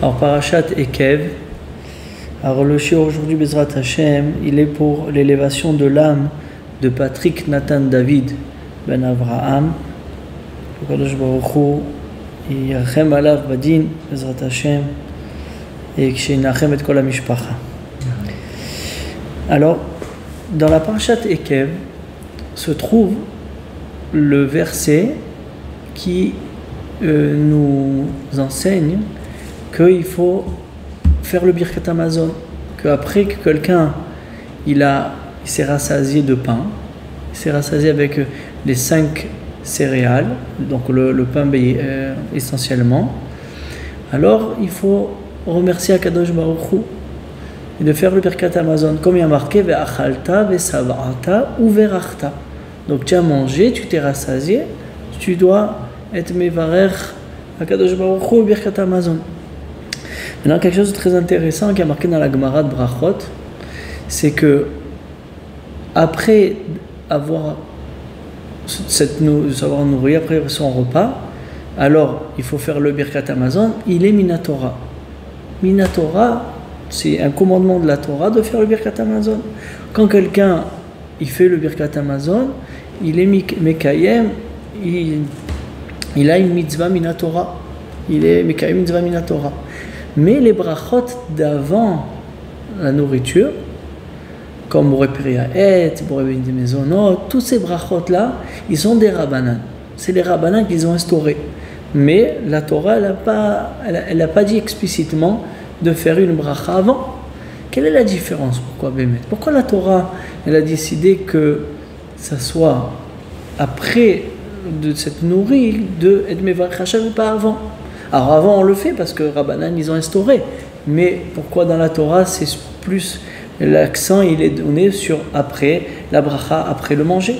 Alors, Parashat Ekev. Alors, le shiur aujourd'hui, Bezrat Hashem, il est pour l'élévation de l'âme de Patrick Nathan David Ben Avraham. Le Kadosh Baruch Hu yirachem alav badin, Bezrat Hashem, et kshinachem et kol hamishpacha. Alors, dans la Parashat Ekev se trouve le verset qui nous enseigne qu'il faut faire le Birkat Hamazon, qu'après que quelqu'un il s'est rassasié de pain, il s'est rassasié avec les 5 céréales, donc le pain essentiellement, alors il faut remercier Akadosh Baruch Hu et de faire le Birkat Hamazon, comme il y a marqué Ve'achalta, ve'sava'ata ou ve'rachta. Donc tu as mangé, tu t'es rassasié, tu dois être mevarech Akadosh Baruch Hu Birkat Hamazon. Maintenant, quelque chose de très intéressant qui est marqué dans la Gemara de Brachot, c'est que après avoir savoir nourrir, après son repas, alors il faut faire le Birkat Hamazon, il est Minatora. Minatora, c'est un commandement de la Torah de faire le Birkat Hamazon. Quand quelqu'un il fait le Birkat Hamazon, il est Mekayem, il a une mitzvah Minatora. Il est Mekayem mitzvah Minatora. Mais les brachot d'avant la nourriture, comme Boré Periaet, Boré Bindi Mezonot, tous ces brachot-là, ils sont des rabbanan. C'est les rabbanan qu'ils ont instaurés. Mais la Torah, elle n'a pas dit explicitement de faire une bracha avant. Quelle est la différence? Pourquoi la Torah, elle a décidé que ça soit après de cette nourriture de Et Mevarech Hashem et pas avant? Alors avant on le fait parce que Rabbanan ils ont instauré, mais pourquoi dans la Torah c'est plus l'accent il est donné sur après la bracha, après le manger?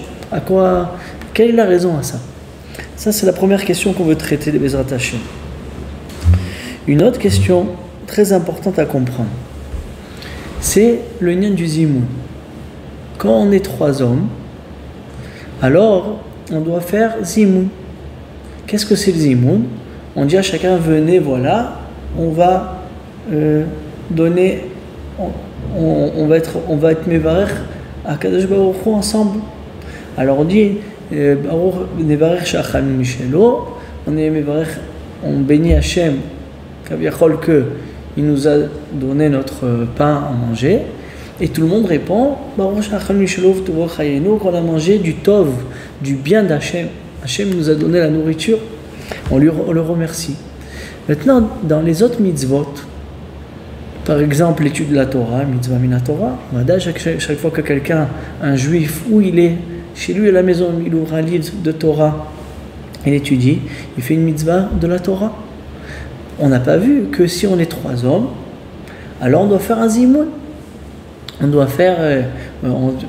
Quelle est la raison à ça? Ça c'est la première question qu'on veut traiter de Bezrat Hashem. Une autre question très importante à comprendre, c'est le lien du zimoun. Quand on est 3 hommes, alors on doit faire zimoun. Qu'est-ce que c'est le zimoun? On dit à chacun, venez, voilà, on va donner, on va être mevarech à Kadosh Baruch Hu ensemble. Alors on dit, Baruch nevarech shachal mishelo, on est mevarech, on bénit Hachem, kaviachol que il nous a donné notre pain à manger, et tout le monde répond, Baruch shachal mishelo v'tovor chayenu, qu'on a mangé du tov, du bien d'Hachem. Hachem nous a donné la nourriture. On le remercie. Maintenant, dans les autres mitzvot, par exemple l'étude de la Torah, mitzvah min Torah, chaque fois que quelqu'un, un juif, où il est, chez lui à la maison, il ouvre un livre de Torah, il étudie, il fait une mitzvah de la Torah. On n'a pas vu que si on est 3 hommes, alors on doit faire un zimoun. On doit faire,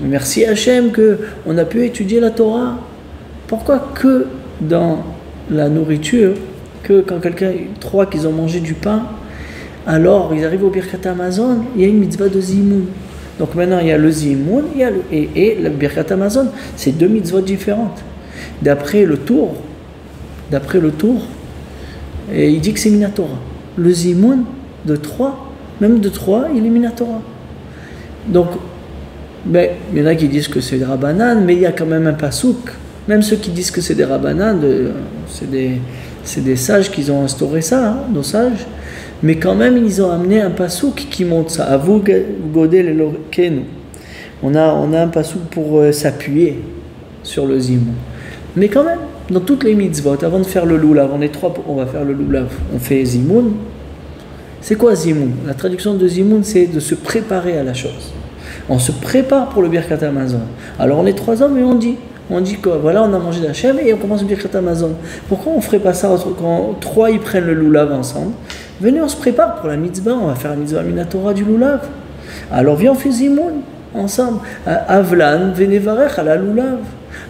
merci Hachem qu'on a pu étudier la Torah. Pourquoi que dans la nourriture, que quand quelqu'un, 3 qu'ils ont mangé du pain, alors ils arrivent au Birkat Hamazon, il y a une mitzvah de zimoun. Donc maintenant il y a le zimoun et le Birkat Hamazon, c'est 2 mitzvot différentes. D'après le tour, et il dit que c'est Minatora. Le zimoun de 3, même de 3, il est Minatora. Donc, il y en a qui disent que c'est des rabbanan, mais il y a quand même un pasouk. Même ceux qui disent que c'est des rabbanan, c'est des sages qui ont instauré ça, nos sages. Mais quand même, ils ont amené un pasouk qui montre ça. Avou godel elokenu. On a un pasouk pour s'appuyer sur le zimoun. Mais quand même, dans toutes les mitzvot, avant de faire le loulav, on est 3, on va faire le loulav, on fait zimoun. C'est quoi zimoun? La traduction de zimoun, c'est de se préparer à la chose. On se prépare pour le Birkat Hamazon. Alors on est 3 hommes et on dit que voilà, on a mangé d'Hachem et on commence le Birkat Hamazon. Pourquoi on ne ferait pas ça quand 3 ils prennent le loulav ensemble? Venez, on se prépare pour la mitzvah, on va faire la mitzvah minatora du loulav. Alors viens, on fait zimoun ensemble. Avlan, venevarech à la loulav.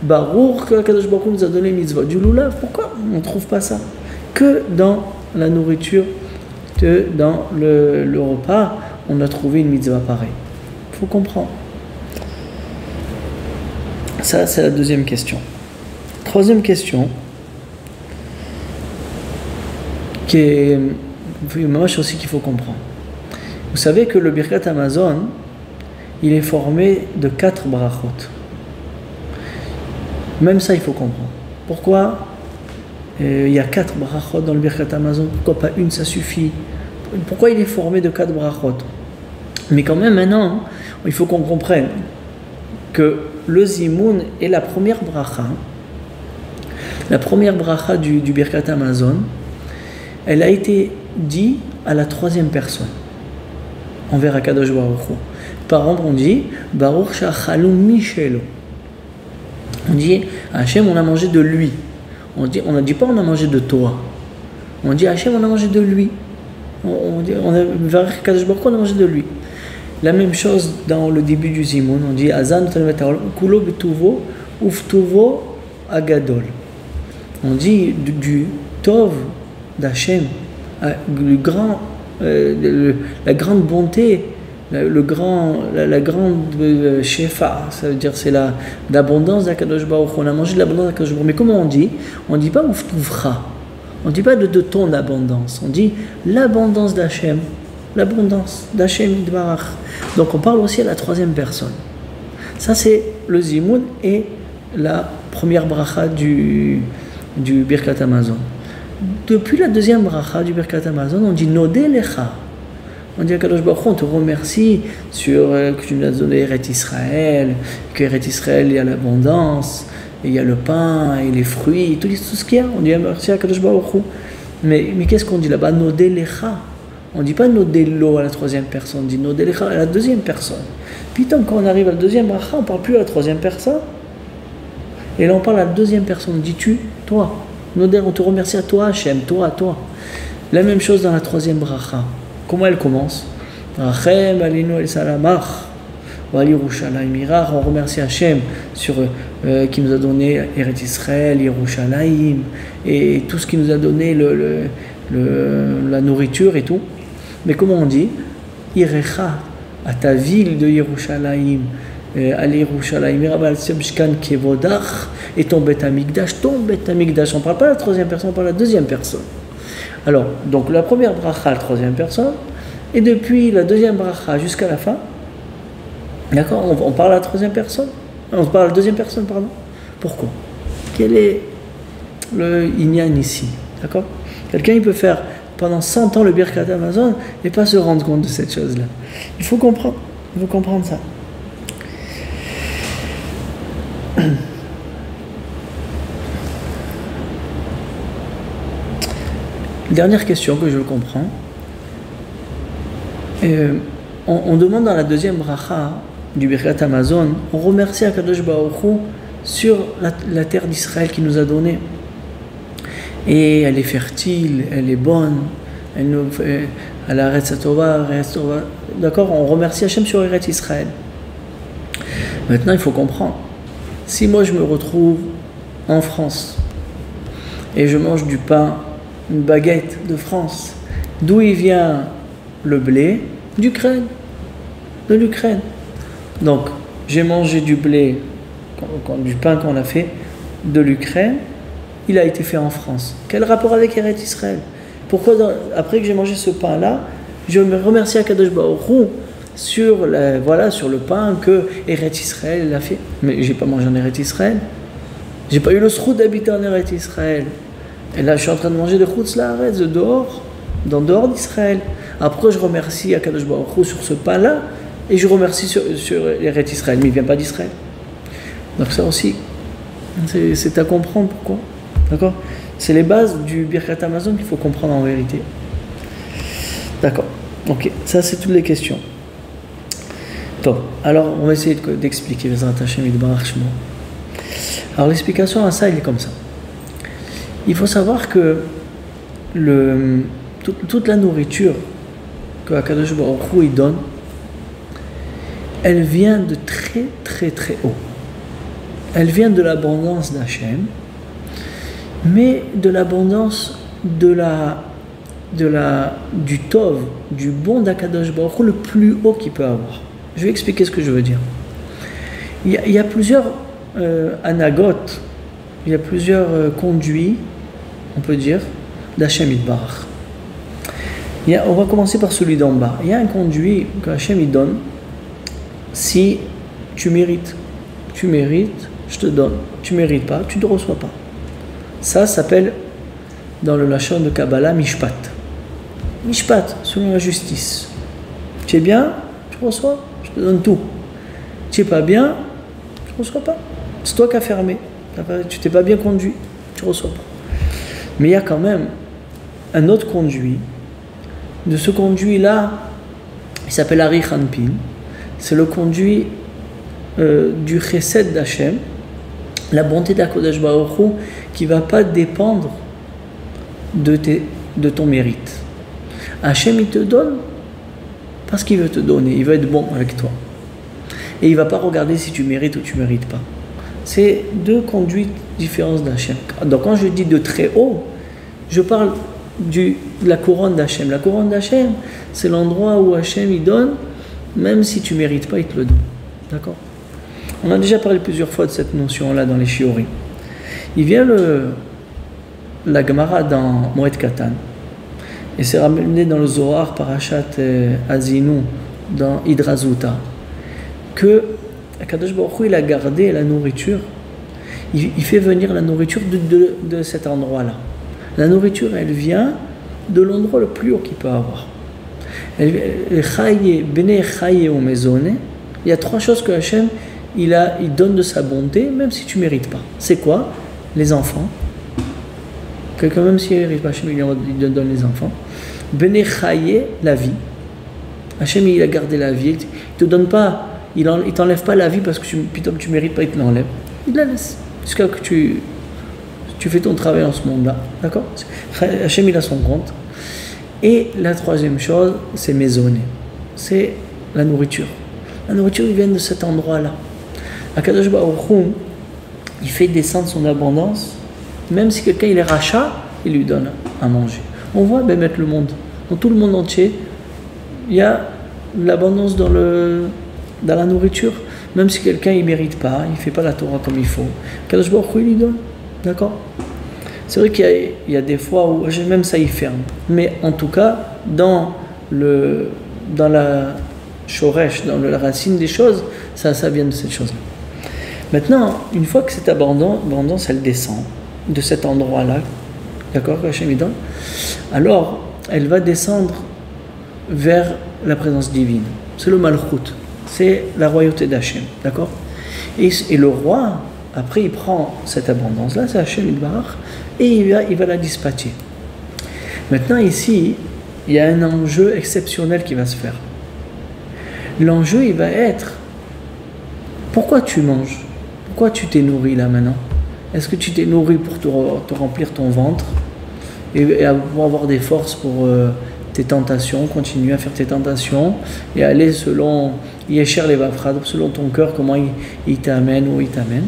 Baruch, que Kadosh Baruch Hu nous a donné mitzvah du loulav. Pourquoi on ne trouve pas ça que dans la nourriture, que dans le repas, on a trouvé une mitzvah pareille? Il faut comprendre. Ça, c'est la deuxième question. Troisième question, qui est c'est aussi qu'il faut comprendre. Vous savez que le Birkat Hamazon, il est formé de 4 brachot. Même ça, il faut comprendre. Pourquoi il y a 4 brachot dans le Birkat Hamazon? Pourquoi pas une, ça suffit? Pourquoi il est formé de 4 brachot? Mais quand même, maintenant, il faut qu'on comprenne que le Zimoun est la première bracha. La première bracha du Birkat Hamazon, elle a été dite à la 3e personne, envers Akadosh Baruch Hu. Par exemple, on dit Baruch Shachalou Mishelo. On dit Hachem, on a mangé de lui. On ne dit pas on a mangé de toi. On dit Hachem, on a mangé de lui. On a vers Akadosh Baruch Hu, on a mangé de lui. La même chose dans le début du Zimoun. On dit Azan Kulo Betuvo Uftuvo Agadol. On dit du Tov d'Hachem, la grande bonté, la grande shefa, ça veut dire c'est l'abondance d'Akadosh Baruch Hu. On a mangé de l'abondance d'Akadosh Baruch Hu. Mais comment on dit? On ne dit pas Uftouvra, on ne dit pas de ton abondance, on dit l'abondance d'Hachem, l'abondance d'Hachem Yitbarach. Donc on parle aussi à la 3e personne. Ça c'est le Zimoun et la première bracha du Birkat Hamazon. Depuis la 2e bracha du Birkat Hamazon, on dit Nodé Lecha. On dit à Kadosh Baruch Hu, on te remercie sur que tu nous as donné Eretz Israël, que Eretz Israël, il y a l'abondance, il y a le pain, et les fruits, tout ce qu'il y a. On dit merci à Kadosh Baruch Hu. Mais qu'est-ce qu'on dit là-bas? Nodé Lecha. On ne dit pas Nodé Lo à la 3e personne, on dit Nodé Lecha à la 2e personne. Puis tant qu'on arrive à la 2e bracha, on ne parle plus à la 3e personne. Et là on parle à la 2e personne, dis-tu, toi. On te remercie à toi, Hachem, toi. La même chose dans la 3e bracha. Comment elle commence? Rachem alinu el salamach wa Yerushalayim Irach. On remercie Hachem sur qui nous a donné Eretz Israël, Yerushalayim et tout ce qui nous a donné la nourriture et tout. Mais comment on dit? Irecha, à ta ville de Yerushalayim. Al Yerushalayim Irabal Sebshkan Kevodach et ton Bet Hamikdash, on ne parle pas à la 3e personne, on parle à la 2e personne. Alors, donc la première bracha à la 3e personne, et depuis la 2e bracha jusqu'à la fin, d'accord, on parle à la 3e personne, on parle à la 2e personne, pardon. Pourquoi? Quel est le inyan ici? D'accord? Quelqu'un, il peut faire pendant 100 ans le Birkat Hamazon et pas se rendre compte de cette chose-là. Il faut comprendre ça. Dernière question que je comprends. On demande dans la 2e bracha du Birkat Hamazon, on remercie Akadosh Baruch Hu sur la terre d'Israël qu'il nous a donnée. Et elle est fertile, elle est bonne, elle a Eretz Tova. D'accord, on remercie Hachem sur Eretz Israël. Maintenant, il faut comprendre. Si moi je me retrouve en France et je mange du pain, une baguette de France, d'où il vient le blé? D'Ukraine, de l'Ukraine. Donc j'ai mangé du blé, du pain qu'on a fait de l'Ukraine, il a été fait en France. Quel rapport avec Eretz Israël? Pourquoi après que j'ai mangé ce pain-là, je me remercie à Kadosh Baruch Hu sur le pain que Eretz Israël a fait? Mais j'ai pas mangé en Eretz Israël. J'ai pas eu le sroud d'habiter en Eretz Israël. Et là, je suis en train de manger de Chutz La'aretz, de dehors d'Israël. Après, je remercie Akadosh Baruch Hu sur ce pain-là, et je remercie sur Eretz Israël, mais il ne vient pas d'Israël. Donc ça aussi, c'est à comprendre pourquoi. D'accord? C'est les bases du Birkat Hamazon qu'il faut comprendre en vérité. D'accord. Ok, ça c'est toutes les questions. Bon, alors on va essayer d'expliquer les Hashem Yitbarach Shmo. Alors l'explication à ça, il est comme ça. Il faut savoir que toute la nourriture que Akadosh Baruch Hu il donne, elle vient de très très très haut. Elle vient de l'abondance d'Hachem, mais de l'abondance du Tov, du bon d'Akadosh Baruch Hu, le plus haut qu'il peut avoir. Je vais expliquer ce que je veux dire. Il y a plusieurs anagotes, il y a plusieurs conduits, on peut dire, d'Hachem Yitbarach. On va commencer par celui d'en bas. Il y a un conduit que Hachem il donne si tu mérites. Tu mérites, je te donne. Tu ne mérites pas, tu ne reçois pas. Ça s'appelle, dans le lachon de Kabbalah, Mishpat. Mishpat, selon la justice. Tu es bien, tu reçois, je te donne tout. Tu n'es pas bien, tu ne reçois pas. C'est toi qui as fermé. Tu t'es pas bien conduit, tu ne reçois pas. Mais il y a quand même un autre conduit. De ce conduit-là, il s'appelle Ari Khanpin. C'est le conduit du chesed d'Hachem, la bonté d'Akodesh Baruch Hu, qui ne va pas dépendre de ton mérite. Hachem, il te donne parce qu'il veut te donner, il veut être bon avec toi. Et il ne va pas regarder si tu mérites ou tu ne mérites pas. C'est deux conduites différentes d'Hachem. Donc quand je dis de très haut, je parle de la couronne d'Hachem. La couronne d'Hachem, c'est l'endroit où Hachem il donne, même si tu ne mérites pas, il te le donne. D'accord? On a déjà parlé plusieurs fois de cette notion-là dans les Shiurim. Il vient la Gemara dans Moed Katan, et c'est ramené dans le Zohar Parashat Azinu, dans Hidrazuta, que Akadosh Baruch Hu, il a gardé la nourriture, il fait venir la nourriture de cet endroit-là. La nourriture, elle vient de l'endroit le plus haut qu'il peut avoir. Il y a trois choses que Hachem il donne de sa bonté, même si tu ne mérites pas. C'est quoi? Les enfants. Quelqu'un, même s'il ne mérite pas, Hachem il donne les enfants. Bene Chaye, la vie. Hachem il a gardé la vie. Il ne te donne pas, il t'enlève pas la vie parce que tu ne mérites pas, il te l'enlève. Il la laisse. Jusqu'à que tu fais ton travail en ce monde-là. D'accord? Hachem il a son compte. Et la troisième chose, c'est maisonné. C'est la nourriture. La nourriture, il vient de cet endroit-là. Akadosh Baruch Hu, il fait descendre son abondance. Même si quelqu'un il est rachat, il lui donne à manger. On voit mettre le monde. Dans tout le monde entier, il y a l'abondance dans la nourriture. Même si quelqu'un il ne mérite pas, il ne fait pas la Torah comme il faut. Akadosh Baruch Hu, il lui donne. D'accord? C'est vrai qu'il y a des fois où même ça il ferme. Mais en tout cas, dans la shoresh, dans la racine des choses, ça vient de cette chose-là. Maintenant, une fois que cette abondance elle descend de cet endroit-là, d'accord, que Hachem donne, alors elle va descendre vers la présence divine. C'est le Malchut, c'est la royauté d'Hachem, d'accord? Et le roi, après il prend cette abondance-là, c'est Hachem Yitbarach, et il va la dispatcher. Maintenant ici, il y a un enjeu exceptionnel qui va se faire. L'enjeu, il va être, pourquoi tu manges? Pourquoi tu t'es nourri là maintenant? Est-ce que tu t'es nourri pour te remplir ton ventre et pour avoir des forces pour tes tentations, continuer à faire tes tentations et aller selon Yesher Levavcha, selon ton cœur, comment il t'amène ou il t'amène?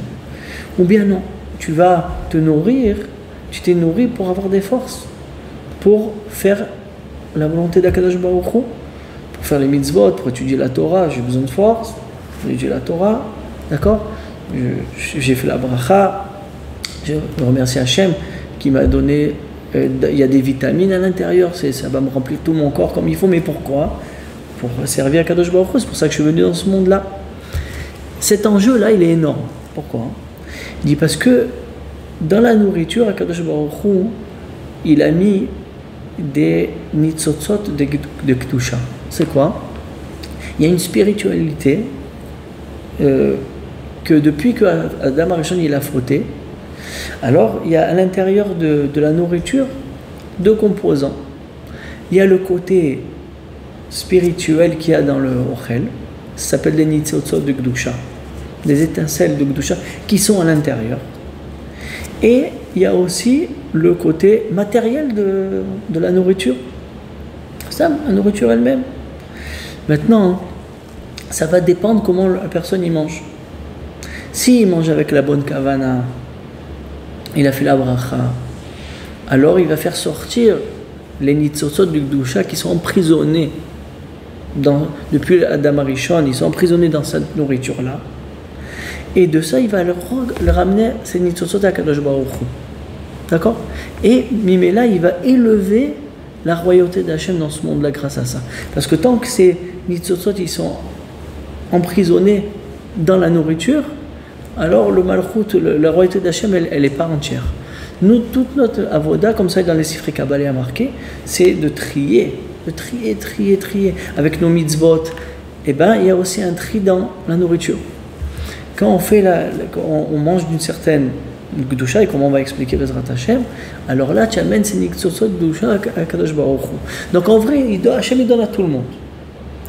Ou bien non, tu vas te nourrir, tu t'es nourri pour avoir des forces, pour faire la volonté d'Akadosh Baruch Hu, pour faire les mitzvot, pour étudier la Torah, j'ai besoin de force, pour étudier la Torah, d'accord? J'ai fait la bracha, je remercie Hachem qui m'a donné, il y a des vitamines à l'intérieur, ça va me remplir tout mon corps comme il faut, mais pourquoi? Pour servir à Kadosh Baruch Hu, c'est pour ça que je suis venu dans ce monde-là. Cet enjeu-là, il est énorme. Pourquoi? Il dit parce que dans la nourriture, à Kadosh Baruch Hu, il a mis des nitzotzot de Kedusha. C'est quoi? Il y a une spiritualité que depuis que Adam Arishon il a fauté, alors il y a à l'intérieur de la nourriture deux composants. Il y a le côté spirituel qu'il y a dans le Ochel, ça s'appelle des nitzotzot de Kedusha, des étincelles de Kedusha qui sont à l'intérieur. Et il y a aussi le côté matériel de la nourriture, ça, la nourriture elle-même. Maintenant, ça va dépendre comment la personne y mange. S'il mange avec la bonne kavana, il a fait la bracha, alors il va faire sortir les nitzotzot du Kedusha qui sont emprisonnés depuis Adam Arishon, ils sont emprisonnés dans cette nourriture-là. Et de ça, il va leur ramener ces nitzotzot à Kadosh Baruch Hu. D'accord? Et Mimela, il va élever la royauté d'Hachem dans ce monde-là grâce à ça. Parce que tant que ces nitzotzot, ils sont emprisonnés dans la nourriture, alors le malchut, la royauté d'Hachem, elle n'est pas entière. Nous, toute notre avoda, comme ça dans les Sifrei Kabbalah marqué, c'est de trier. Avec nos mitzvot, eh ben, il y a aussi un tri dans la nourriture. Quand on mange d'une certaine Gdusha, et comme on va expliquer Bezrat Hashem, alors là, tu amènes ces Niktsotzot Gdusha à Kadosh Baruch Hu. Donc en vrai, Hashem il donne à tout le monde.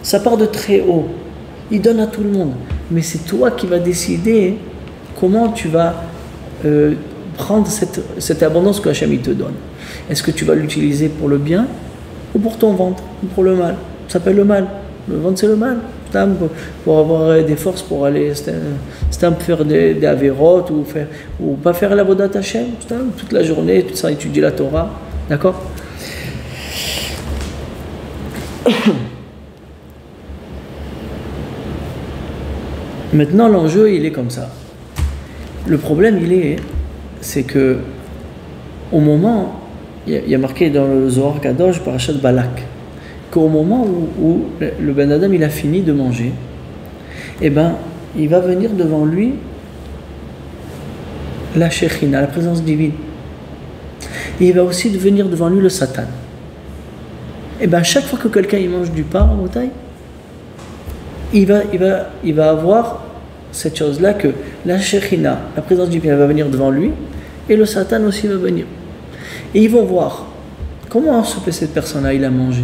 Ça part de très haut. Il donne à tout le monde. Mais c'est toi qui vas décider comment tu vas prendre cette abondance que Hashem il te donne. Est-ce que tu vas l'utiliser pour le bien ou pour ton ventre, ou pour le mal? Ça s'appelle le mal. Le ventre, c'est le mal. Pour avoir des forces pour aller faire des avérotes ou pas faire la vodat Hashem toute la journée, tout ça, étudier la Torah, d'accord? Maintenant l'enjeu il est comme ça. Le problème c'est que au moment, il y a marqué dans le Zohar Kadosh Parashat Balak, qu'au moment où le Ben Adam il a fini de manger, eh ben, il va venir devant lui la Shekhinah, la présence divine. Et il va aussi venir devant lui le Satan. Et ben, chaque fois que quelqu'un il mange du pain en bouteille, il va avoir cette chose-là que la Shekhinah, la présence divine, elle va venir devant lui, et le Satan aussi va venir. Et ils vont voir comment cette personne-là il a mangé.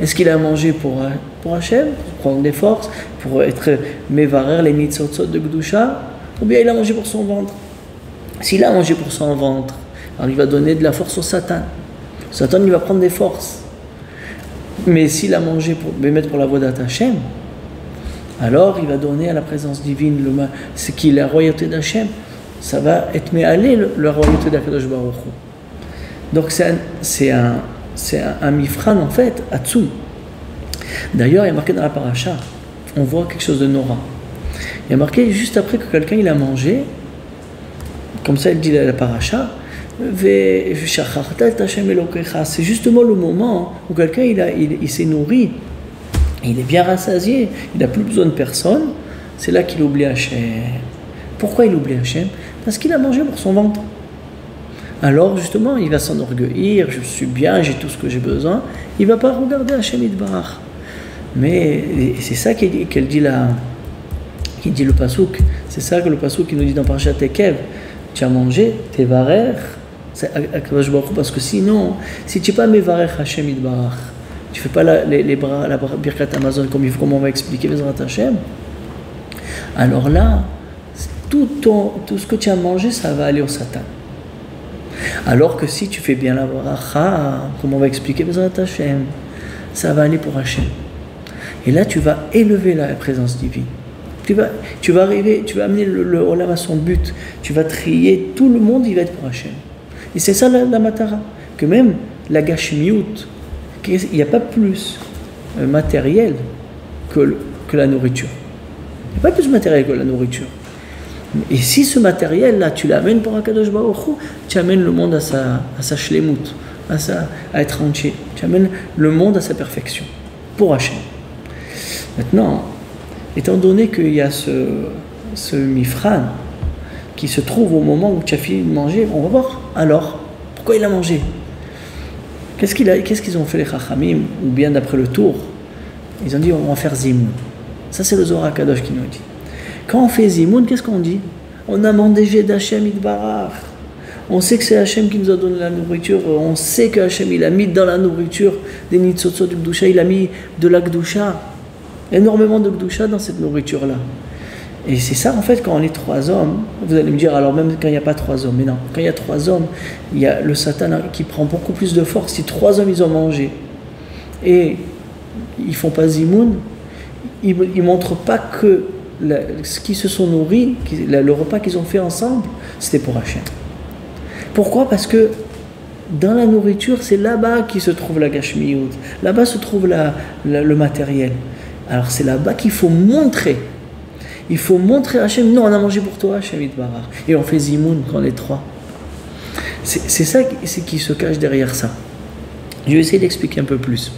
Est-ce qu'il a mangé pour Hachem, pour prendre des forces, pour être mevarer les nitzotzot de Gdusha, ou bien il a mangé pour son ventre? S'il a mangé pour son ventre, alors il va donner de la force au Satan. Satan il va prendre des forces. Mais s'il a mangé pour mettre pour la vodat Hachem, alors il va donner à la présence divine ce qui est la royauté d'Hachem. Ça va être méalé la royauté d'Akadosh Baruch Hu. Donc c'est un mifran en fait, Atzum. D'ailleurs, il y a marqué dans la paracha, on voit quelque chose de Nora. Il y a marqué juste après que quelqu'un il a mangé, comme ça il dit la paracha, c'est justement le moment où quelqu'un il s'est nourri, il est bien rassasié, il n'a plus besoin de personne, c'est là qu'il oublie Hachem. Pourquoi il oublie Hachem? Parce qu'il a mangé pour son ventre. Alors justement, il va s'enorgueillir, je suis bien, j'ai tout ce que j'ai besoin. Il ne va pas regarder Hachem Yitbarach. Mais c'est ça qu'elle dit là, qui dit le pasouk. C'est ça que le pasouk qui nous dit dans Parashat Ekev. Tu as mangé, t'es varer, parce que sinon, si tu n'es pas mevarer Hachem Yitbarach, tu ne fais pas la birkat Amazon comme on va expliquer Bezrat Hachem, alors là, tout ce que tu as mangé, ça va aller au Satan. Alors que si tu fais bien la bracha, comme on va expliquer Bezrat Hachem, ça va aller pour Hachem. Et là, tu vas élever la présence divine. Tu vas amener le Olam à son but. Tu vas trier tout le monde, il va être pour Hachem. Et c'est ça la matara. Que même la gashmiut, il n'y a pas plus matériel que la nourriture. Il n'y a pas plus matériel que la nourriture. Et si ce matériel-là, tu l'amènes pour Akadosh Baruch Hu, tu amènes le monde à sa shlemut, à être entier. Tu amènes le monde à sa perfection, pour Hachem. Maintenant, étant donné qu'il y a ce mifran qui se trouve au moment où tu as fini de manger, on va voir. Alors, pourquoi il a mangé? Qu'est-ce qu'ils ont fait les Chachamim, ou bien d'après le tour? Ils ont dit, on va faire Zimoun. Ça, c'est le Zohar Kadosh qui nous dit. Quand on fait Zimoun, qu'est-ce qu'on dit? On a mangé d'Hachem Yitbarach. On sait que c'est Hachem qui nous a donné la nourriture. On sait que Hachem, il a mis dans la nourriture des nitzotzot de Gdusha. Il a mis de la Gdusha. Énormément de Gdusha dans cette nourriture-là. Et c'est ça, en fait, quand on est 3 hommes. Vous allez me dire, alors même quand il n'y a pas 3 hommes. Mais non, quand il y a 3 hommes, il y a le Satan qui prend beaucoup plus de force. Si 3 hommes, ils ont mangé et ils ne font pas Zimoun, ils ne montrent pas que ce qui se sont nourris, le repas qu'ils ont fait ensemble, c'était pour Hachem. Pourquoi? Parce que dans la nourriture, c'est là-bas qui se trouve la gashmiyut. Là-bas se trouve le matériel. Alors c'est là-bas qu'il faut montrer. Il faut montrer à Hachem, non, on a mangé pour toi, Hachem Yitbarach. Et on fait Zimoun quand on est 3. C'est ça qui se cache derrière ça. Je vais essayer d'expliquer un peu plus.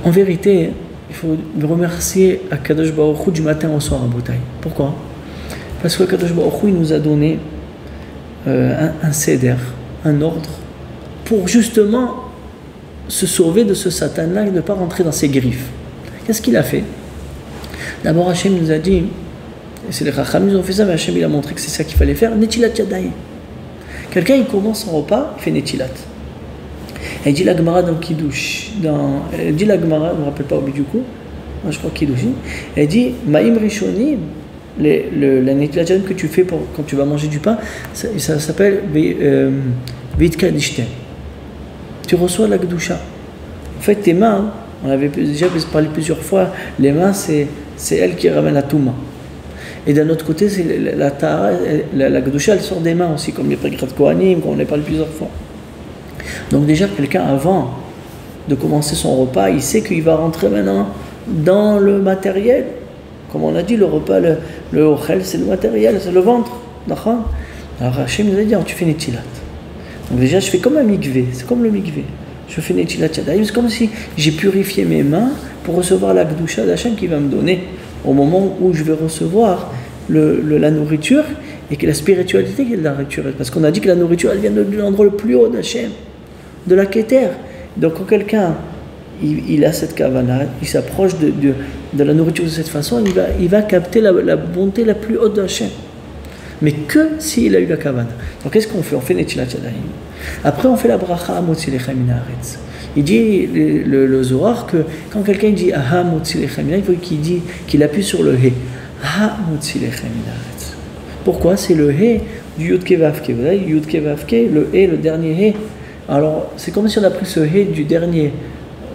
En vérité, il faut remercier Akadosh Baruch Hu du matin au soir à Botaï. Pourquoi? Parce que Akadosh Baruch Hu, il nous a donné un seder, un ordre, pour justement se sauver de ce Satan-là et de ne pas rentrer dans ses griffes. Qu'est-ce qu'il a fait? D'abord, Hachem nous a dit, et c'est les Chachamim qui ont fait ça, mais Hachem il a montré que c'est ça qu'il fallait faire, Netilat Yadayim. Quelqu'un, il commence son repas, il fait Netilat. Elle dit la Gemara dans Kiddush, elle dit la Gemara, je ne me rappelle pas au bout du coup, moi je crois Kiddushi, elle dit Maïm Rishonim, la Netilat Yadayim que tu fais quand tu vas manger du pain, ça s'appelle Veitka Dishten. Tu reçois la Gdusha. En fait, tes mains, on avait déjà parlé plusieurs fois, les mains, c'est elles qui ramènent la Touma. Et d'un autre côté, c'est la Gdusha, elle sort des mains aussi, comme les Pregrat Kohanim, comme on a parlé plusieurs fois. Donc déjà, quelqu'un, avant de commencer son repas, il sait qu'il va rentrer maintenant dans le matériel. Comme on a dit, le repas, le ochel, c'est le matériel, c'est le ventre. D'accord? Alors Hachem nous a dit, tu fais Netilat. Donc déjà, je fais comme un mikvé, c'est comme le mikvé. Je fais Netilat Yadayim, c'est comme si j'ai purifié mes mains pour recevoir la Gdusha d'Hachem qui va me donner au moment où je vais recevoir la nourriture et que la spiritualité qui est de la nourriture. Parce qu'on a dit que la nourriture, elle vient de l'endroit le plus haut d'Hachem, de la Keter. Donc quand quelqu'un, il a cette kavana, il s'approche de la nourriture de cette façon, il va capter la bonté la plus haute d'Hachem. Mais que s'il a eu la kavana. Donc qu'est-ce qu'on fait? On fait Netilat Yadayim. Après on fait la bracha Motzi Lechem min haaretz. Il dit le Zohar que quand quelqu'un dit Aha Motzi Lechem min haaretz, il faut qu'il appuie sur le He. Aha Motzi Lechem min haaretz. Pourquoi? C'est le He du Yud Ke Vav Ke. Vous voyez, Yud Ke Vav Ke, le He, le dernier He. Alors c'est comme si on a pris ce He du dernier,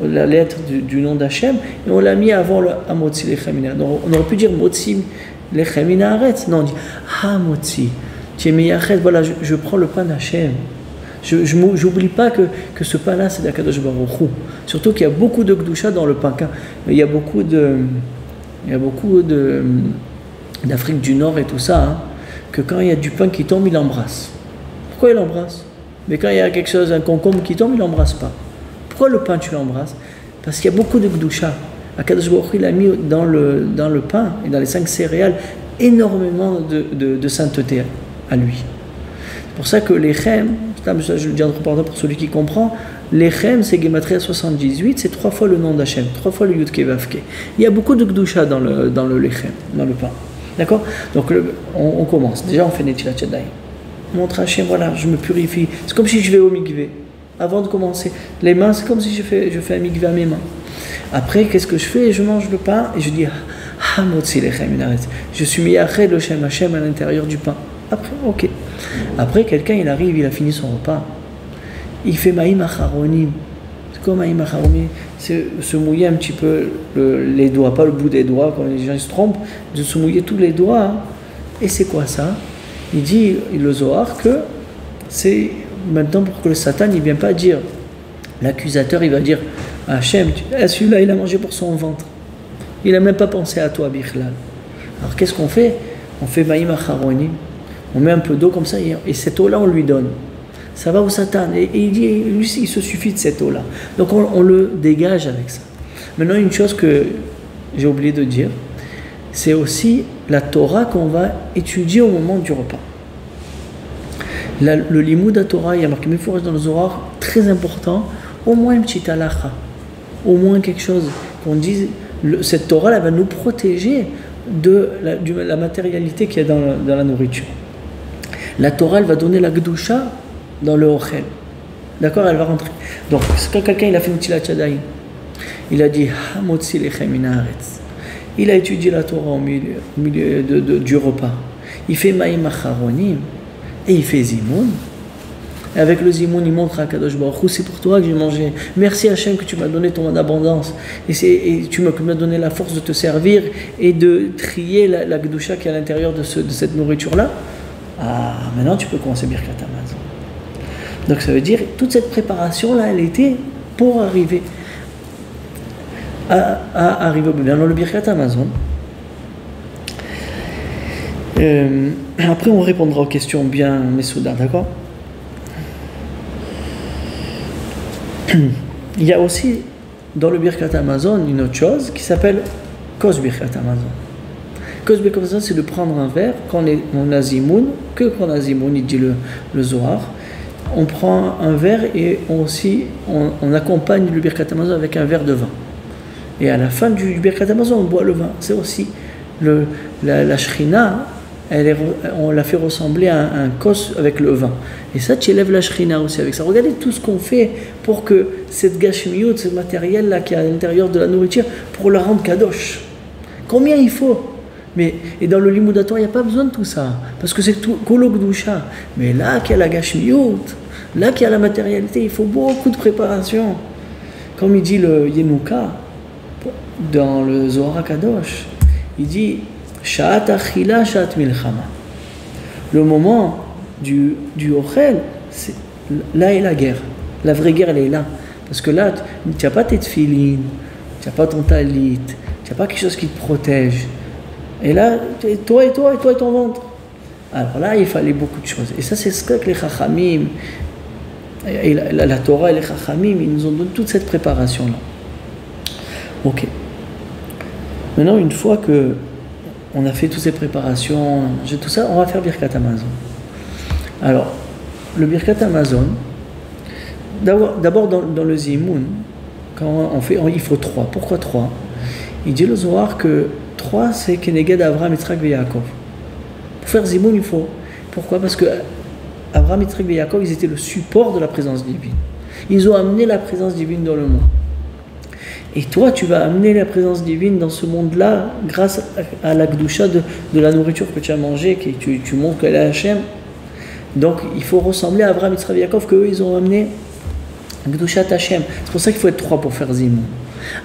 la lettre du nom d'Hachem, et on l'a mis avant le Motzi Lechem min haaretz. Donc on aurait pu dire Motzi Lechem min haaretz. Non, on dit Ha Motzi. Voilà, je prends le pain d'Hachem. Je n'oublie pas que ce pain-là, c'est d'Akadosh Baruch Hu. Surtout qu'il y a beaucoup de Gdusha dans le pain. Il y a beaucoup d'Afrique du Nord et tout ça, hein, que quand il y a du pain qui tombe, il embrasse. Pourquoi il embrasse? Mais quand il y a quelque chose, un concombre qui tombe, il n'embrasse pas. Pourquoi le pain, tu l'embrasses? Parce qu'il y a beaucoup de Gdusha. Akadosh Baruch Hu, il a mis dans le pain et dans les 5 céréales énormément de sainteté à lui. C'est pour ça que l'Echem, je le dis entre parenthèses pour celui qui comprend, l'Echem, c'est Gematria 78, c'est 3 fois le nom d'Hachem, 3 fois le Yud Ke Vav Ke. Il y a beaucoup de Gdusha dans le Lechem, dans le pain. D'accord? Donc on commence. Déjà, on fait Netilat Yadayim. Montre Hachem, voilà, je me purifie. C'est comme si je vais au mikvé. Avant de commencer, les mains, c'est comme si je fais un mikvé à mes mains. Après, qu'est-ce que je fais? Je mange le pain et je dis Hamotzi Lechem min haaretz. Je suis mis à le Shem Hachem à l'intérieur du pain. Après, ok. Après, quelqu'un, il arrive, il a fini son repas. Il fait Maïm Acharonim. C'est comme Maïm Acharonim. C'est se mouiller un petit peu les doigts, pas le bout des doigts, quand les gens se trompent, de se mouiller tous les doigts. Hein. Et c'est quoi ça? Il dit, le Zohar, que c'est maintenant pour que le Satan, il ne vient pas dire, l'accusateur, il va dire, Hachem, celui-là, il a mangé pour son ventre. Il n'a même pas pensé à toi, Bichlal. Alors qu'est-ce qu'on fait? On fait Maïm Acharonim. On met un peu d'eau comme ça et cette eau-là, on lui donne. Ça va au Satan. Et il dit, lui, il se suffit de cette eau-là. Donc on le dégage avec ça. Maintenant, une chose que j'ai oublié de dire, c'est aussi la Torah qu'on va étudier au moment du repas. Le limoud à Torah, il y a marqué Mefourash dans le Zohar, très important, au moins une petite halakha, au moins quelque chose qu'on dise, cette Torah, elle va nous protéger de la matérialité qu'il y a dans la nourriture. La Torah, elle va donner la Gdusha dans le Ochel. D'accord? Elle va rentrer. Donc, quand quelqu'un il a fait Netilat Yadayim, il a dit Hamotzi Lechem min haaretz. Il a étudié la Torah au milieu du repas. Il fait Maïm Acharonim et il fait Zimoun. Et avec le Zimoun, il montre à Kadosh Baruch Hu, c'est pour toi que j'ai mangé. Merci Hachem que tu m'as donné ton abondance. Et tu m'as donné la force de te servir et de trier la Gdusha qui est à l'intérieur de cette nourriture-là. Ah, maintenant tu peux commencer Birkat Hamazon. Donc ça veut dire, toute cette préparation-là, elle était pour arriver à arriver au bébé. Alors le Birkat Hamazon. Après, on répondra aux questions bien Messouda, d'accord? Il y a aussi dans le Birkat Amazon une autre chose qui s'appelle Kos Birkat Amazon. Kos Birkat Amazon, c'est de prendre un verre quand on a Zimoun, que quand on a Zimoun, il dit le Zohar. On prend un verre et on accompagne le Birkat Amazon avec un verre de vin. Et à la fin du Birkat Amazon, on boit le vin. C'est aussi la Shrina, on l'a fait ressembler à un kos avec le vin. Et ça, tu élèves la Shrina aussi avec ça. Regardez tout ce qu'on fait pour que cette gashmiyut, ce matériel-là qui est à l'intérieur de la nourriture, pour la rendre kadosh. Combien il faut? Et dans le limoudatoire, il n'y a pas besoin de tout ça. Parce que c'est tout kolokdusha. Mais là qu'il y a la gashmiyut, là qu'il y a la matérialité, il faut beaucoup de préparation. Comme il dit le Yenuka, dans le Zohar Kadosh, il dit Sha'at achila, sha'at milchama. Le moment du ochel, là est la guerre. La vraie guerre, elle est là. Parce que là, tu n'as pas tes tefilines, tu n'as pas ton talit, tu n'as pas quelque chose qui te protège. Et là, toi et ton ventre. Alors là, il fallait beaucoup de choses. Et ça, c'est ce que les Chachamim, et la Torah et les Chachamim, ils nous ont donné toute cette préparation-là. Ok. Maintenant, une fois que on a fait toutes ces préparations, tout ça, on va faire Birkat Amazon. Alors, le Birkat Amazon, d'abord dans le Zimoun, quand il faut 3. Pourquoi 3? Il dit le Zohar que 3, c'est Keneged Avraham, Yitzhak et Yaakov. Pour faire Zimoun, il faut. Pourquoi? Parce que Avraham, Yitzhak et Yaakov, ils étaient le support de la présence divine. Ils ont amené la présence divine dans le monde. Et toi, tu vas amener la présence divine dans ce monde-là grâce à la Gdusha de la nourriture que tu as mangée, que tu montres qu'elle est Hachem. Donc, il faut ressembler à Avraham, Yitzhak et Yaakov, qu'eux, ils ont amené Gdusha Hachem. C'est pour ça qu'il faut être 3 pour faire Zimoun.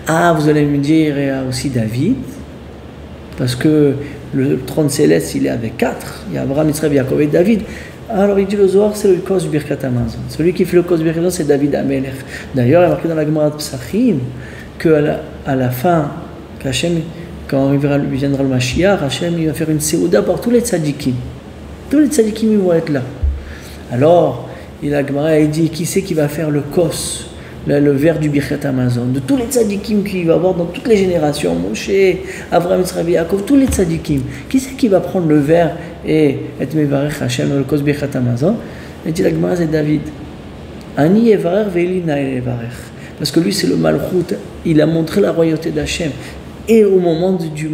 Ah, vous allez me dire, il y a aussi David, parce que le trône céleste, il est avec 4. Il y a Avraham, Yitzhak, Yaakov et David. Alors il dit le Zohar, c'est le Kos Birkat Amazon. Celui qui fait le Kos Birkat Amazon, c'est David Amelech. D'ailleurs, il est marqué dans la Gemara de Psachim qu'à la fin, quand il viendra le Mashiach, Hachem il va faire une Seouda pour tous les tzadikim. Tous les tzadikim ils vont être là. Alors, la Gemara dit, qui c'est qui va faire le Kos, le verre du Birkat Amazon, de tous les tzadikim qu'il va avoir dans toutes les générations, Moshe, Avraham, Yitzhak, Yaakov, tous les tzadikim. Qui c'est qui va prendre le verre et être mevarech Hachem, le Kos Birkat Amazon? Et dit la Gemara, c'est David. Ani yevarech ve'eli na'el yevarech. Parce que lui, c'est le Malchut, il a montré la royauté d'Hachem. Et au moment du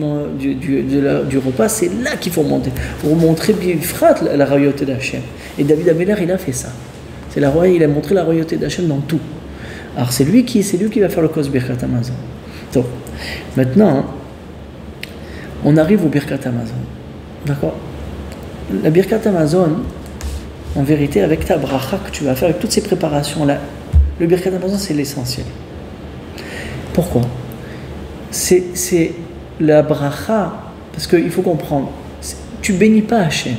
repas, c'est là qu'il faut monter, pour montrer Bifrat la royauté d'Hachem. Et David Amelech, il a fait ça. Il a montré la royauté d'Hachem dans tout. Alors c'est lui qui va faire le Kos Birkat Amazon. Donc, maintenant, on arrive au Birkat Amazon. D'accord? La Birkat Amazon, en vérité, avec ta bracha que tu vas faire, avec toutes ces préparations-là, le Birkat Amazon, c'est l'essentiel. Pourquoi? C'est la bracha, parce qu'il faut comprendre, tu bénis pas Hachem.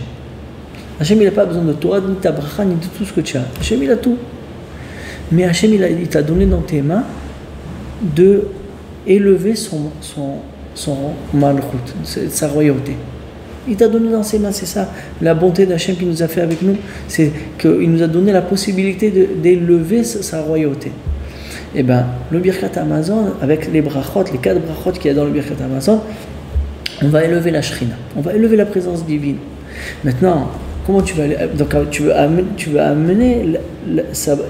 Hachem, il n'a pas besoin de toi, ni de ta bracha, ni de tout ce que tu as. Hachem, il a tout. Mais Hachem, il t'a donné dans tes mains de élever son malchut, sa royauté. Il t'a donné dans ses mains, c'est ça. La bonté d'Hachem qu'il nous a fait avec nous, c'est qu'il nous a donné la possibilité d'élever sa royauté. Et bien, le Birkat Amazon, avec les brachot, les 4 brachot qu'il y a dans le Birkat Amazon, on va élever la Shrina, on va élever la présence divine. Maintenant, comment tu vas donc tu veux amener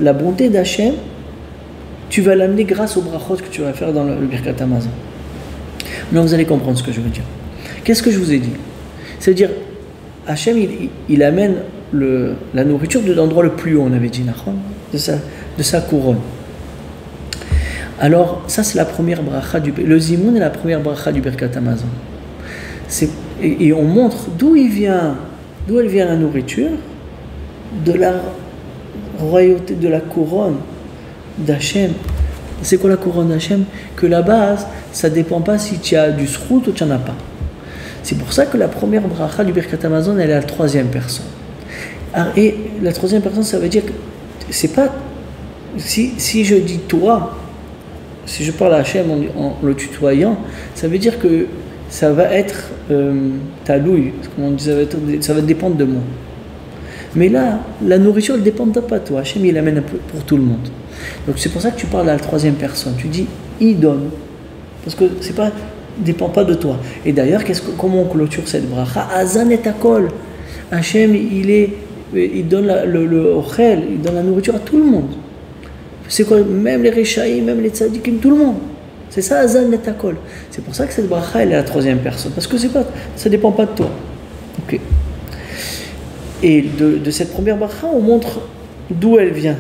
la bonté d'Hachem, tu vas l'amener grâce aux brachot que tu vas faire dans le Birkat Amazon. Maintenant, vous allez comprendre ce que je veux dire. Qu'est-ce que je vous ai dit? C'est-à-dire, Hachem, il amène la nourriture de l'endroit le plus haut, on avait dit, de sa couronne. Alors, ça, c'est la première bracha le Zimoun est la première bracha du Birkat Amazon. Et on montre d'où elle vient la nourriture, de la royauté, de la couronne d'Hachem. C'est quoi la couronne d'Hachem? Que la base, ça ne dépend pas si tu as du srout ou tu n'en as pas. C'est pour ça que la première bracha du Birkat Amazon, elle est à la 3e personne. Et la 3e personne, ça veut dire que c'est pas... Si je dis toi, si je parle à Hachem en le tutoyant, ça veut dire que ça va être talouille, comme on dit, ça va dépendre de moi. Mais là, la nourriture, elle ne dépend pas de toi. Hachem, il l'amène pour tout le monde. Donc c'est pour ça que tu parles à la troisième personne. Tu dis il donne. Parce que c'est pas dépend pas de toi. Et d'ailleurs, comment on clôture cette bracha? Azan et akol. Hachem, il donne le ochel, il donne la nourriture à tout le monde. C'est quoi? Même les Réchaïm, même les tzadikim, tout le monde. C'est ça, Azan et akol. C'est pour ça que cette bracha, elle est à la troisième personne. Parce que ça dépend pas de toi. Ok. Et de cette première bracha, on montre d'où elle vient.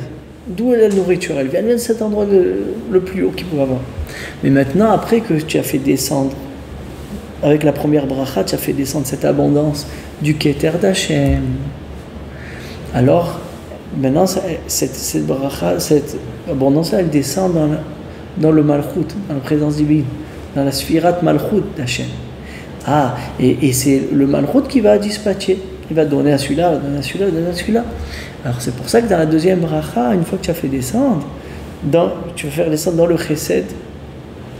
D'où est la nourriture? Elle vient de cet endroit le plus haut qu'il peut avoir. Mais maintenant, après que tu as fait descendre, avec la première bracha, tu as fait descendre cette abondance du Keter d'Hachem. Alors, maintenant, cette bracha, cette abondance-là, elle descend dans le Malchut, dans la présence divine, dans la Sfirat Malchut d'Hachem. Ah, et c'est le Malchut qui va dispatcher. Il va donner à celui-là, donner à celui-là, donner à celui-là. Alors c'est pour ça que dans la deuxième bracha, une fois que tu as fait descendre, tu vas faire descendre dans le chesed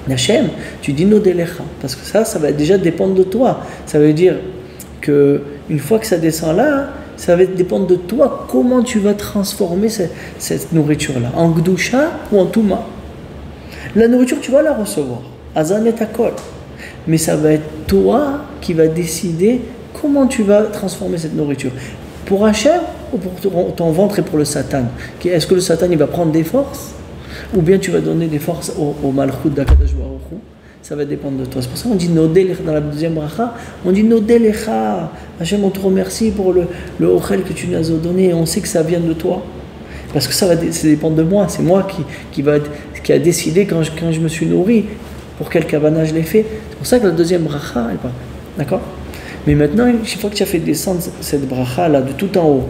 d'Hachem, tu dis Nodelecha, parce que ça va déjà dépendre de toi. Ça veut dire que une fois que ça descend là, ça va dépendre de toi comment tu vas transformer cette nourriture-là, en Gdusha ou en Touma. La nourriture, tu vas la recevoir, Azan et Akol, mais ça va être toi qui vas décider comment tu vas transformer cette nourriture. Pour Hachem ou pour ton ventre et pour le Satan? Est-ce que le Satan il va prendre des forces? Ou bien tu vas donner des forces au Malchut d'Akadosh Baruch Hu? Ça va dépendre de toi. C'est pour ça qu'on dit Nodelecha dans la deuxième bracha. On dit Nodelecha. Hachem, on te remercie pour le ochel que tu nous as donné. On sait que ça vient de toi. Parce que ça dépend de moi. C'est moi qui a décidé quand je me suis nourri pour quel kavana je l'ai fait. C'est pour ça que la deuxième bracha, elle part. D'accord? Mais maintenant, chaque fois que tu as fait descendre cette bracha là de tout en haut,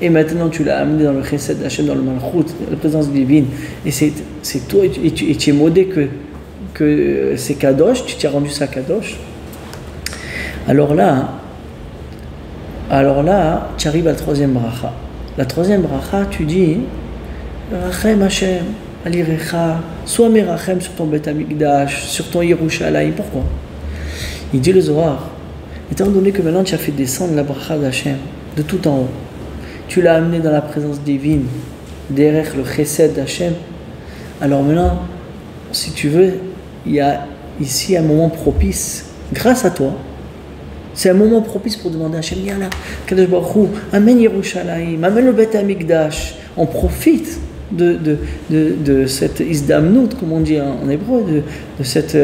et maintenant tu l'as amené dans le chesed d'Hachem, dans le malchut, la présence divine, et c'est toi, et tu es modé que c'est kadosh, tu t'es rendu ça kadosh. Alors là, tu arrives à la troisième bracha. La troisième bracha, tu dis Rachem Hachem, alirecha, sois merachem sur ton Bet Hamikdash, sur ton Yerushalayim. Pourquoi? Il dit le Zohar, étant donné que maintenant tu as fait descendre la bracha d'Hachem de tout en haut, tu l'as amené dans la présence divine, derrière le chesed d'Hachem, alors maintenant, si tu veux, il y a ici un moment propice, grâce à toi, c'est un moment propice pour demander à Hachem, Yallah, Kadosh Baruch Hu, amène Yerushalayim, amène le Bet Hamikdash, on profite de cette isdamnout, comme on dit en hébreu, de cette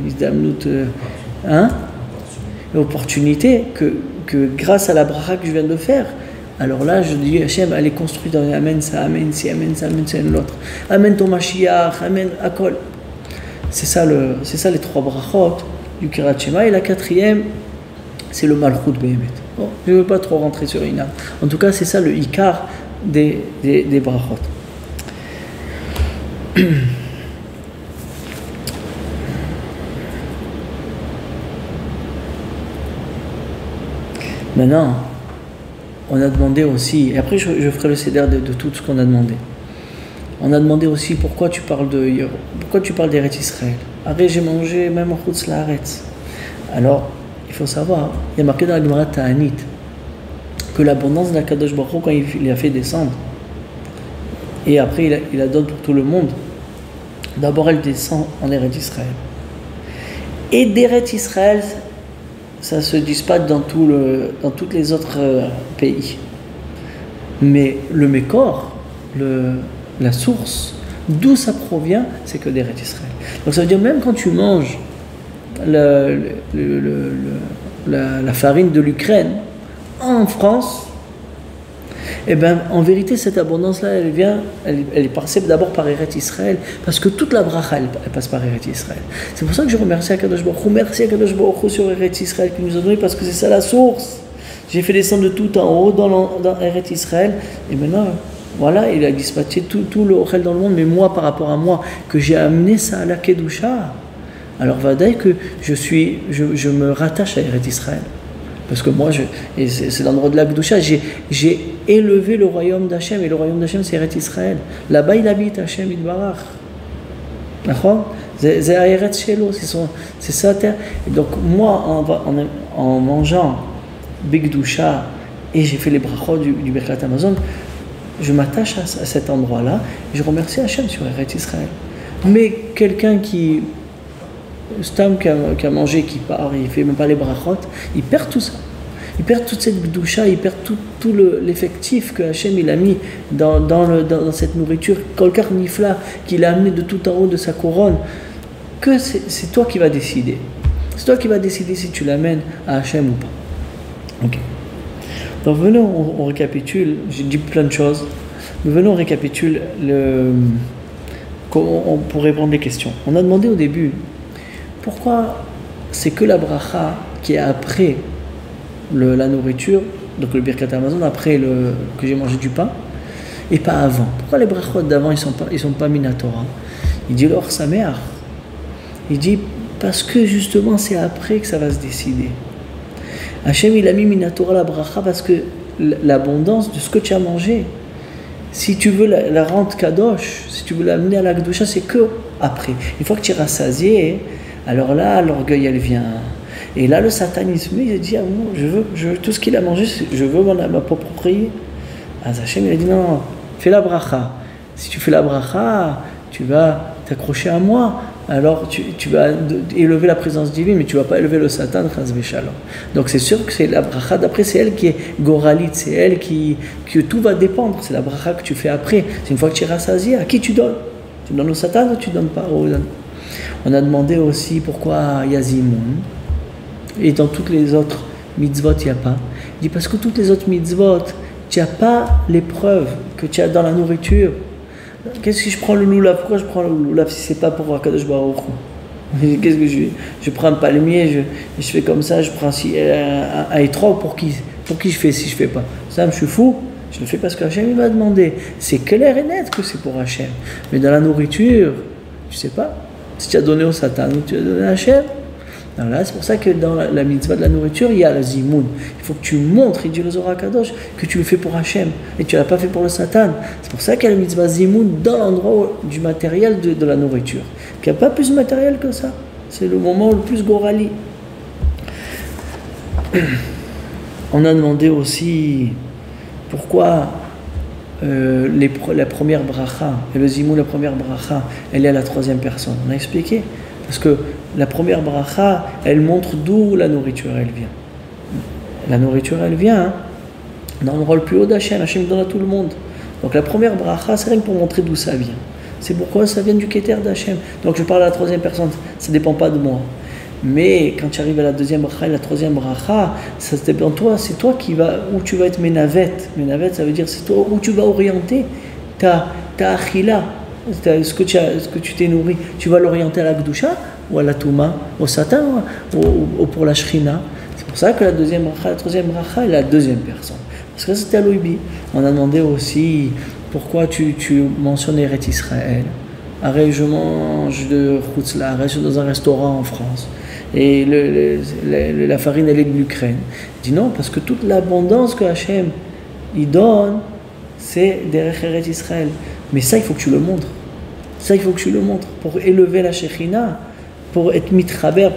isdamnout, l'opportunité que grâce à la bracha que je viens de faire, alors là je dis Hachem, elle est construite dans amène ça, amène si, amène ça, amène l'autre, amène ton Mashiach, amène Akol. C'est ça les trois brachot du Kirat Shema, et la quatrième c'est le Malchut Behemet. Bon, je ne veux pas trop rentrer sur Inam. En tout cas c'est ça le Ikar des brachot. Maintenant, on a demandé aussi, et après je ferai le céder de tout ce qu'on a demandé. On a demandé aussi pourquoi tu parles d'Eretz Israël. Après j'ai mangé même en Chutz Laaretz. Alors, il faut savoir, il y a marqué dans la Gemara Ta'anit que l'abondance de la Kadosh Baruch Hu, quand il a fait descendre, et après il la donne pour tout le monde, d'abord elle descend en Eretz Israël. Et d'Eretz Israël, ça se dispatche dans tous les autres pays. Mais le Mékor, la source, d'où ça provient, c'est que d'Eretz Israël. Donc ça veut dire même quand tu manges la farine de l'Ukraine en France, eh bien, en vérité, cette abondance-là, elle est passée d'abord par Eretz Israël, parce que toute la bracha, elle passe par Eretz Israël. C'est pour ça que je remercie Akadosh Baruch Hu. Merci Akadosh Baruch Hu sur Eretz Israël qui nous a donné, parce que c'est ça la source. J'ai fait descendre de tout en haut dans Eretz Israël, et maintenant, voilà, il a dispatché tout le ochel dans le monde, mais moi, par rapport à moi, que j'ai amené ça à la Kedusha, alors vadaï que je me rattache à Eretz Israël. Parce que moi, c'est l'endroit de la Kedusha, j'ai élevé le royaume d'Hachem, et le royaume d'Hachem, c'est Eretz Israël. Là-bas, il habite Hachem Yitbarach. D'accord? C'est Eretz Shelo, c'est sa terre. Et donc, moi, en mangeant Bigdusha, et j'ai fait les brachot du Birkat Hamazon, je m'attache à cet endroit-là, et je remercie Hachem sur Eretz Israël. Mais quelqu'un qui, Stam qui a mangé, qui part, il ne fait même pas les brachot, il perd tout ça. Il perd toute cette gdoucha, il perd tout l'effectif que Hachem il a mis dans cette nourriture, kolkar nifla, qu'il a amené de tout en haut de sa couronne, que c'est toi qui vas décider. C'est toi qui vas décider si tu l'amènes à Hachem ou pas. Ok. Donc venons, on récapitule, j'ai dit plein de choses, mais venons on récapitule pour répondre les questions. On a demandé au début, pourquoi c'est que la bracha qui est après la nourriture, donc le Birkat Hamazon, après que j'ai mangé du pain, et pas avant. Pourquoi les brachot d'avant, ils sont pas minatora? Il dit l'or sa mère. Il dit parce que justement c'est après que ça va se décider. Hachem il a mis minatora la bracha parce que l'abondance de ce que tu as mangé, si tu veux la rendre kadosh, si tu veux l'amener à la kedusha, c'est que après. Une fois que tu es rassasié, alors là l'orgueil elle vient. Et là, le satanisme, il dit, ah, bon, je veux tout ce qu'il a mangé, je veux ma propriété. Hachem, il a dit, non, fais la bracha. Si tu fais la bracha, tu vas t'accrocher à moi. Alors, tu vas élever la présence divine, mais tu ne vas pas élever le Satan, chas v'shalom. Donc, c'est sûr que c'est la bracha d'après, c'est elle qui est goralite, c'est elle que tout va dépendre. C'est la bracha que tu fais après. C'est une fois que tu es rassasié, à qui tu donnes? Tu donnes au Satan ou tu ne donnes pas au... On a demandé aussi pourquoi il y a Zimoun. Et dans toutes les autres mitzvot, il n'y a pas. Il dit parce que toutes les autres mitzvot, tu n'as pas l'épreuve que tu as dans la nourriture. Qu'est-ce que je prends le loulav? Pourquoi je prends le loulav si ce n'est pas pour Akadosh Baruch Hu? Qu'est-ce que je prends un palmier, je fais comme ça, je prends un étroit pour qui je fais si je ne fais pas? Ça, je suis fou. Je le fais parce que Hachem il m'a demandé. C'est clair et net que c'est pour Hachem. Mais dans la nourriture, je ne sais pas. Si tu as donné au Satan ou tu as donné à Hachem. Alors là, c'est pour ça que dans la mitzvah de la nourriture, il y a le zimoun. Il faut que tu montres, il dit le Zohar Kadosh, que tu le fais pour Hachem et tu ne l'as pas fait pour le Satan. C'est pour ça qu'il y a la mitzvah zimoun dans l'endroit du matériel de la nourriture. Il n'y a pas plus de matériel que ça. C'est le moment le plus gorali. On a demandé aussi pourquoi la première bracha, et le zimoun, la première bracha, elle est à la troisième personne. On a expliqué. Parce que la première bracha, elle montre d'où la nourriture elle vient. La nourriture elle vient dans le rôle plus haut d'Hachem. Hachem donne à tout le monde. Donc la première bracha, c'est rien que pour montrer d'où ça vient. C'est pourquoi ça vient du Keter d'Hachem. Donc je parle à la troisième personne, ça ne dépend pas de moi. Mais quand tu arrives à la deuxième bracha et la troisième bracha, ça dépend de toi. C'est toi où tu vas être menavet. Menavet, ça veut dire c'est toi où tu vas orienter ta achila. Ce que tu t'es nourri, tu vas l'orienter à la Gdusha ou à la Touma, au Satan ou pour la Shrina. C'est pour ça que la deuxième bracha, la troisième bracha est la deuxième personne. Parce que c'était à l'Oibi. On a demandé aussi pourquoi tu mentionnes Eretz Israël. Arrête, je mange de Chutzla, je suis dans un restaurant en France. Et la farine, elle est de l'Ukraine. Il dit non, parce que toute l'abondance que Hachem il donne, c'est derrière Eretz Israël. Mais ça, il faut que tu le montres. Ça, il faut que tu le montres. Pour élever la Shekhinah, pour être mitraber,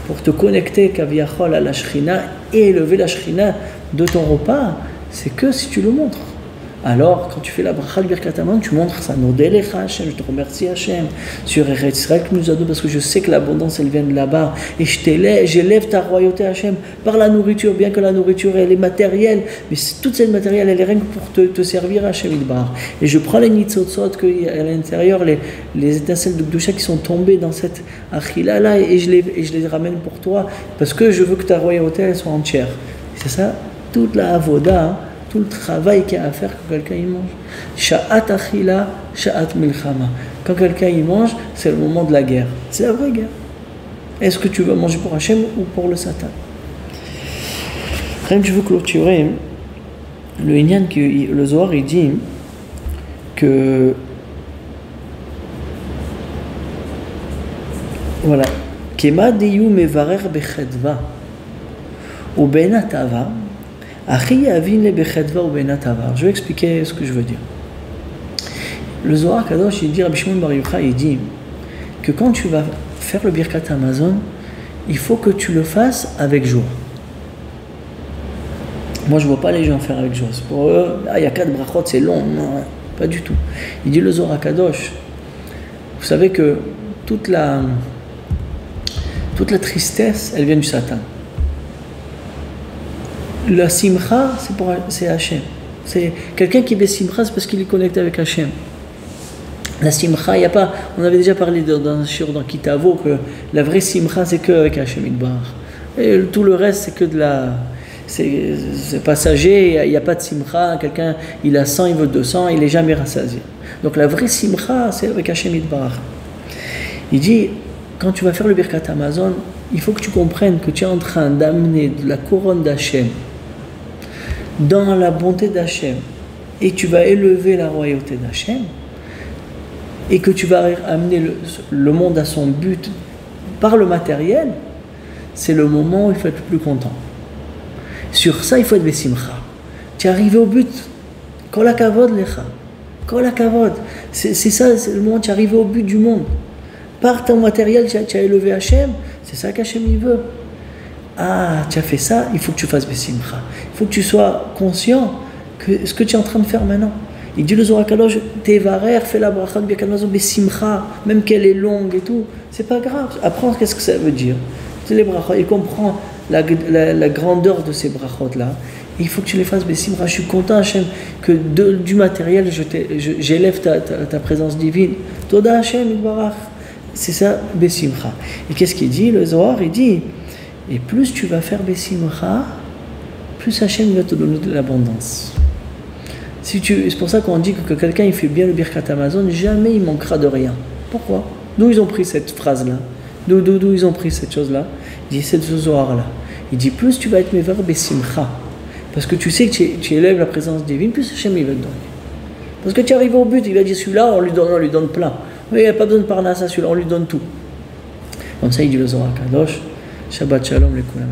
pour te connecter Kaviachol à la Shekhinah et élever la Shekhinah de ton repas, c'est que si tu le montres. Alors, quand tu fais la bracha de Birkat Hamazon, tu montres ça. Nodelecha Hachem, je te remercie Hachem sur Eretz Israël que nous a donné parce que je sais que l'abondance elle vient de là-bas et j'élève ta royauté Hachem par la nourriture, bien que la nourriture elle est matérielle, mais toute cette matérielle elle est rien que pour te servir Hachem Idbar. Et je prends les nitzotzot qu'il y a à l'intérieur, les étincelles de Gdusha qui sont tombées dans cette achila là et je les ramène pour toi parce que je veux que ta royauté elle soit entière. C'est ça, toute la avoda. Tout le travail qu'il y a à faire quand quelqu'un y mange. Sha'at achila, sha'at milchama. Quand quelqu'un y mange, c'est le moment de la guerre. C'est la vraie guerre. Est-ce que tu veux manger pour Hachem ou pour le Satan? Rien que je veux clôturer, le Inyan, le Zohar, il dit que voilà. Kema deyu mevarer bechedva ou benatava. Je vais expliquer ce que je veux dire. Le Zohar Kadosh, il dit, Rabbi Shimon Bar Yochai, il dit que quand tu vas faire le Birkat Hamazon, il faut que tu le fasses avec joie. Moi, je ne vois pas les gens faire avec joie. Pour eux, il y a 4 brachot, c'est long. Non, pas du tout. Il dit le Zohar HaKadosh. Vous savez que toute la tristesse, elle vient du Satan. La simcha, c'est Hachem. C'est quelqu'un qui est simcha, c'est parce qu'il est connecté avec Hachem. La simcha, il n'y a pas. On avait déjà parlé dans Kitavo que la vraie simcha, c'est qu'avec Hachem Idbar. Et tout le reste, c'est que de la. C'est passager, il n'y a pas de simcha. Quelqu'un, il a 100, il veut 200, il n'est jamais rassasié. Donc la vraie simcha, c'est avec Hachem Idbar. Il dit, quand tu vas faire le Birkat Hamazon, il faut que tu comprennes que tu es en train d'amener de la couronne d'Hachem dans la bonté d'Hachem, et tu vas élever la royauté d'Hachem, et que tu vas amener le monde à son but par le matériel, c'est le moment où il faut être le plus content. Sur ça, il faut être besimcha. Tu es arrivé au but. Kol hakavod lecha. Kol hakavod. C'est ça, c'est le moment où tu es arrivé au but du monde. Par ton matériel, tu as élevé Hachem. C'est ça qu'Hachem il veut. Ah, tu as fait ça, il faut que tu fasses besimcha. Il faut que tu sois conscient que ce que tu es en train de faire maintenant. Il dit le Zohar HaKadosh, Tevarer, fais la bracha de Birkat Hamazon besimcha, même qu'elle est longue et tout, c'est pas grave. Apprends qu'est-ce que ça veut dire. C'est les brachot, il comprend la grandeur de ces brachot-là. Il faut que tu les fasses besimcha. Je suis content, Hachem, que du matériel, j'élève ta présence divine. Toda Hachem, Yitbarach. C'est ça, besimcha. Et qu'est-ce qu'il dit, le Zohar? Il dit, et plus tu vas faire besimcha, plus Hachem va te donner de l'abondance. C'est pour ça qu'on dit que quelqu'un il fait bien le Birkat Hamazon, jamais il manquera de rien. Pourquoi? D'où ils ont pris cette phrase-là? D'où ils ont pris cette chose-là? Il dit, c'est ce Zohar-là. Il dit, plus tu vas être mevar besimcha, parce que tu sais que tu élèves la présence divine, plus Hachem il va te donner. Parce que tu arrives au but, il a dit, celui-là, on lui donne plein. Mais il n'y a pas besoin de parnassa, celui-là, on lui donne tout. Comme ça, il dit le Zohar HaKadosh, Shabbat Shalom, les Koulam,